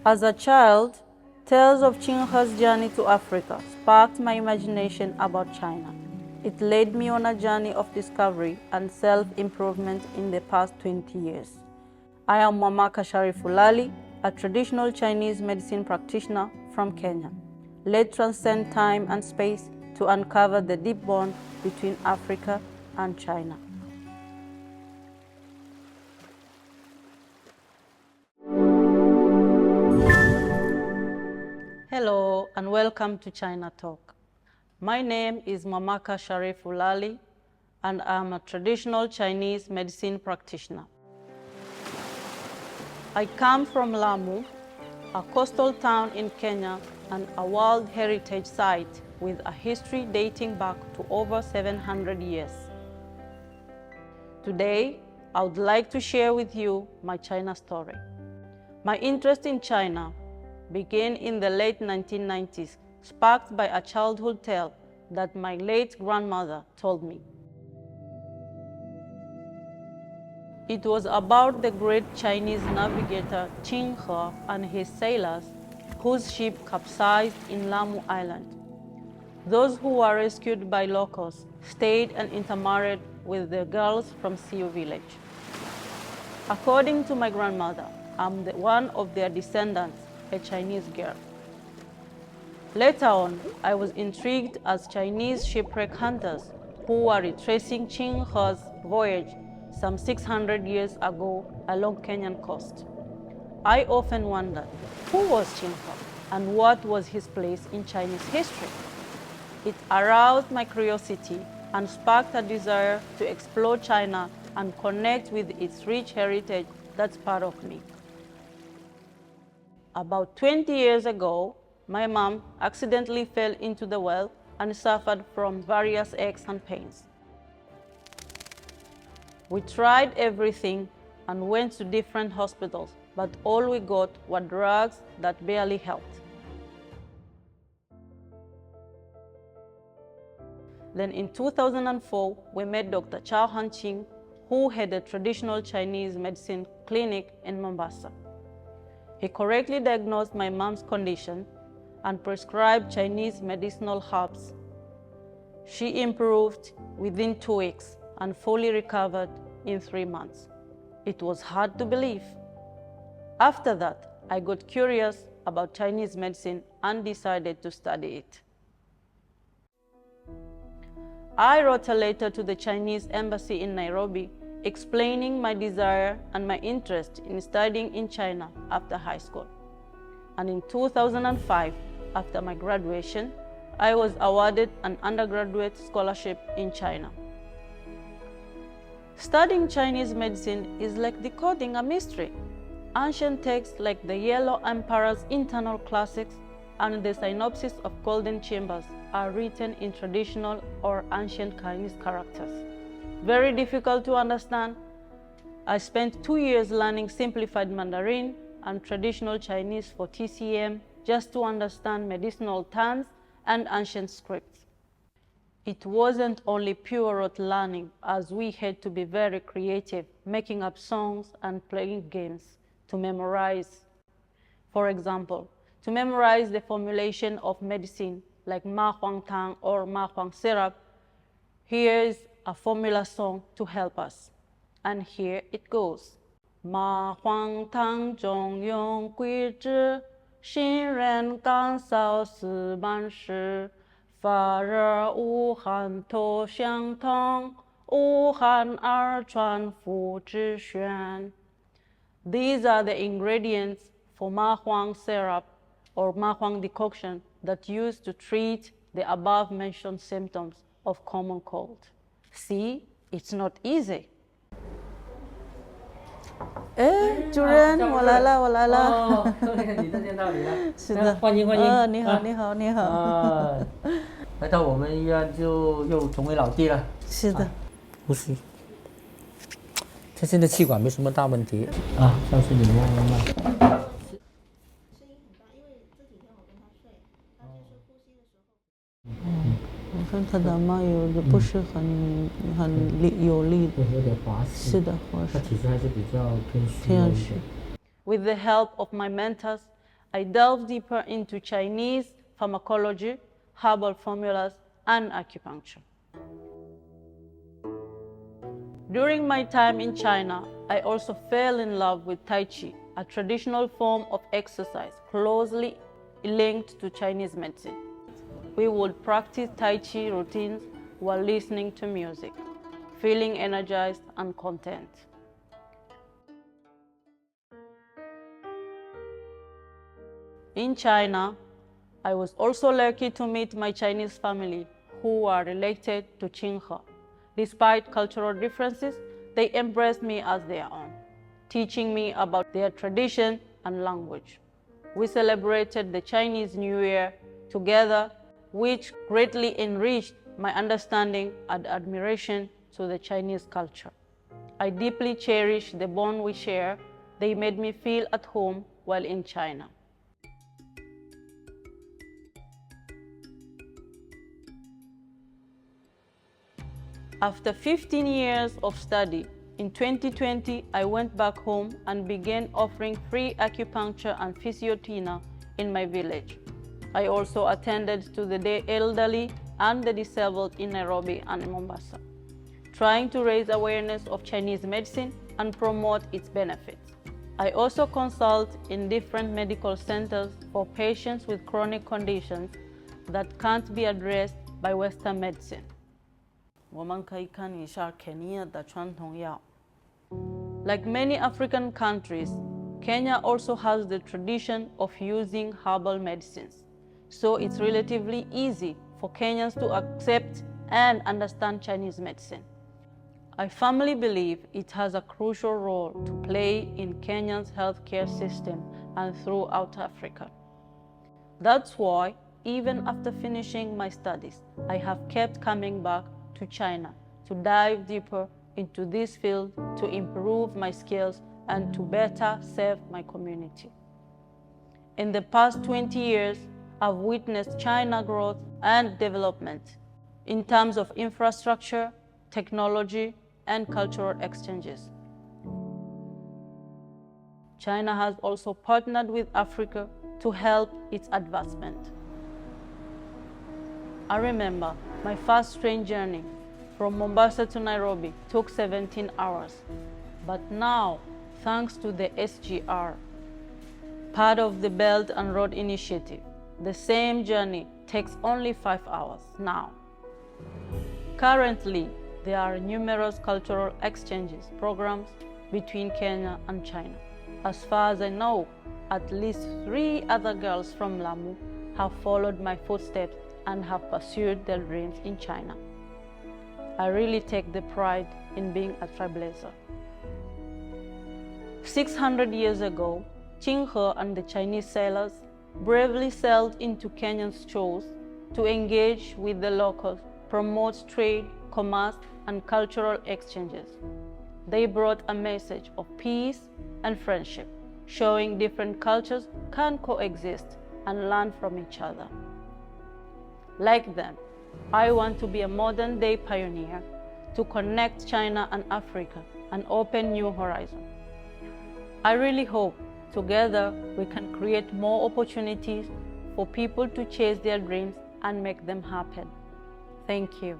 As a child, tales of Zheng He's journey to Africa sparked my imagination about China. It led me on a journey of discovery and self-improvement in the past 20 years. I am Mamaka Sharifu, a traditional Chinese medicine practitioner from Kenya. Let's transcend time and space to uncover the deep bond between Africa and China. Hello and welcome to China Talk. My name is Mamaka Sharifu and I'm a traditional Chinese medicine practitioner. I come from Lamu, a coastal town in Kenya and a World Heritage Site with a history dating back to over 700 years. Today, I would like to share with you my China story. My interest in China began in the late 1990s, sparked by a childhood tale that my late grandmother told me. It was about the great Chinese navigator Zheng He and his sailors whose ship capsized in Lamu Island. Those who were rescued by locals stayed and intermarried with the girls from Siu village. According to my grandmother, I'm one of their descendants, a Chinese girl. Later on, I was intrigued as Chinese shipwreck hunters who were retracing Zheng He's voyage some 600 years ago along Kenyan coast. I often wondered, who was Zheng He and what was his place in Chinese history? It aroused my curiosity and sparked a desire to explore China and connect with its rich heritage that's part of me. About 20 years ago, my mom accidentally fell into the well and suffered from various aches and pains. We tried everything and went to different hospitals, but all we got were drugs that barely helped. Then in 2004, we met Dr. Chao Hanqing, who had a traditional Chinese medicine clinic in Mombasa. He correctly diagnosed my mom's condition and prescribed Chinese medicinal herbs. She improved within 2 weeks and fully recovered in 3 months. It was hard to believe. After that, I got curious about Chinese medicine and decided to study it. I wrote a letter to the Chinese embassy in Nairobi explaining my desire and my interest in studying in China after high school. And in 2005, after my graduation, I was awarded an undergraduate scholarship in China. Studying Chinese medicine is like decoding a mystery. Ancient texts like the Yellow Emperor's internal classics and the synopsis of Golden Chambers are written in traditional or ancient Chinese characters. Very difficult to understand. I spent 2 years learning simplified Mandarin and traditional Chinese for TCM just to understand medicinal terms and ancient scripts. It wasn't only pure rote learning, as we had to be very creative, making up songs and playing games to memorize. For example, to memorize the formulation of medicine like Ma Huang Tang or Ma Huang syrup, here's a formula song to help us. And here it goes. Ma Huang Tang Zhong Yong Gui Zhi, Xin Ren Gang Sao Si Ban Shi, Fa Re Wu Han To Xiang Tong, Wu Han Er Chuan Fu Zhi Xuan. These are the ingredients for Ma Huang syrup or Ma Huang decoction that used to treat the above-mentioned symptoms of common cold. See, it's not easy. 主人，我来了，我来了。哦，你这见到你了。是的，欢迎欢迎。你好，你好，你好。来到我们医院就又重回老地了。是的。呼吸。他现在气管没什么大问题啊，上次你慢慢。声音很大，因为这几天我跟他睡，他就是呼吸的时候。我看他的妈有不是很有力的，有点滑湿。是的，滑湿。他体质还是比较偏虚。With the help of my mentors, I delved deeper into Chinese pharmacology, herbal formulas, and acupuncture. During my time in China, I also fell in love with Tai Chi, a traditional form of exercise closely linked to Chinese medicine. We would practice Tai Chi routines while listening to music, feeling energized and content. In China, I was also lucky to meet my Chinese family, who are related to Zheng He. Despite cultural differences, they embraced me as their own, teaching me about their tradition and language. We celebrated the Chinese New Year together, which greatly enriched my understanding and admiration to the Chinese culture. I deeply cherish the bond we share. They made me feel at home while in China. After 15 years of study, in 2020, I went back home and began offering free acupuncture and physiotherapy in my village. I also attended to the elderly and the disabled in Nairobi and Mombasa, trying to raise awareness of Chinese medicine and promote its benefits. I also consult in different medical centers for patients with chronic conditions that can't be addressed by Western medicine. Like many African countries, Kenya also has the tradition of using herbal medicines, so it's relatively easy for Kenyans to accept and understand Chinese medicine. I firmly believe it has a crucial role to play in Kenya's healthcare system and throughout Africa. That's why, even after finishing my studies, I have kept coming back to China to dive deeper into this field, to improve my skills and to better serve my community. In the past 20 years, I've witnessed China's growth and development in terms of infrastructure, technology, and cultural exchanges. China has also partnered with Africa to help its advancement. I remember my first train journey from Mombasa to Nairobi took 17 hours. But now, thanks to the SGR, part of the Belt and Road Initiative, the same journey takes only 5 hours now. Currently, there are numerous cultural exchanges programs between Kenya and China. As far as I know, at least 3 other girls from Lamu have followed my footsteps and have pursued their dreams in China. I really take the pride in being a trailblazer. 600 years ago, Zheng He and the Chinese sailors bravely sailed into Kenya's shores to engage with the locals, promote trade, commerce, and cultural exchanges. They brought a message of peace and friendship, showing different cultures can coexist and learn from each other. Like them, I want to be a modern-day pioneer to connect China and Africa and open new horizons. I really hope together we can create more opportunities for people to chase their dreams and make them happen. Thank you.